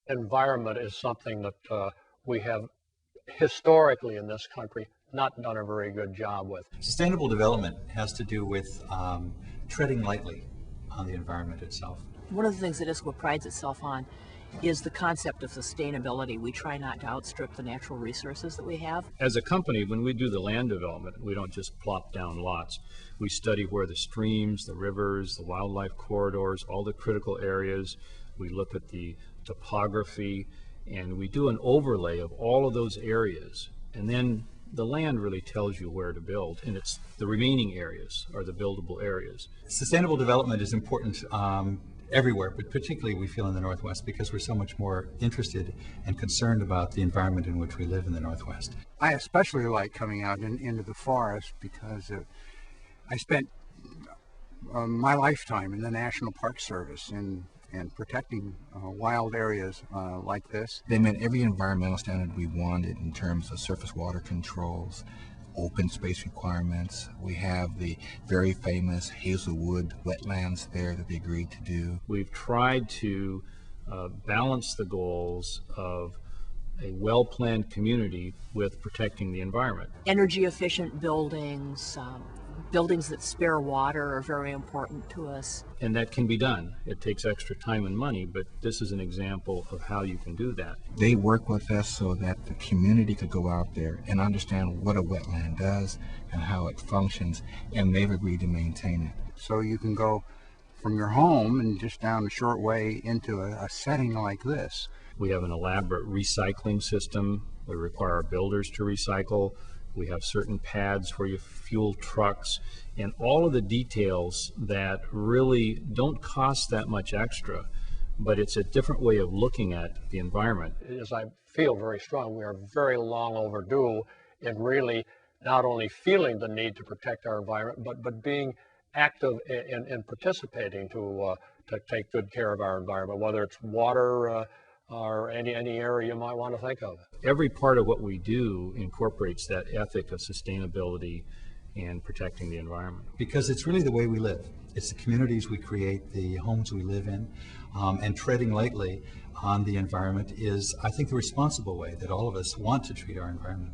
Environment is something that we have historically in this country not done a very good job with. Sustainable development has to do with treading lightly on the environment itself. One of the things that ISCWA prides itself on is the concept of sustainability. We try not to outstrip the natural resources that we have. As a company, when we do the land development, we don't just plop down lots. We study where the streams, the rivers, the wildlife corridors, all the critical areas. We look at the topography, and we do an overlay of all of those areas. And then the land really tells you where to build, and it's the remaining areas are the buildable areas. Sustainable development is important everywhere, but particularly we feel in the Northwest because we're so much more interested and concerned about the environment in which we live in the Northwest. I especially like coming out into the forest because I spent my lifetime in the National Park Service and protecting wild areas like this. They met every environmental standard we wanted in terms of surface water controls, open space requirements. We have the very famous Hazelwood wetlands there that they agreed to do. We've tried to balance the goals of a well-planned community with protecting the environment. Energy efficient buildings, buildings that spare water are very important to us. And that can be done. It takes extra time and money, but this is an example of how you can do that. They work with us so that the community could go out there and understand what a wetland does and how it functions, and they've agreed to maintain it. So you can go from your home and just down a short way into a setting like this. We have an elaborate recycling system. We require our builders to recycle. We have certain pads where you fuel trucks, and all of the details that really don't cost that much extra, but it's a different way of looking at the environment. As I feel very strong, we are very long overdue in really not only feeling the need to protect our environment, but being active in participating to take good care of our environment, whether it's water, or any area you might want to think of. Every part of what we do incorporates that ethic of sustainability and protecting the environment. Because it's really the way we live. It's the communities we create, the homes we live in, and treading lightly on the environment is, I think, the responsible way that all of us want to treat our environment.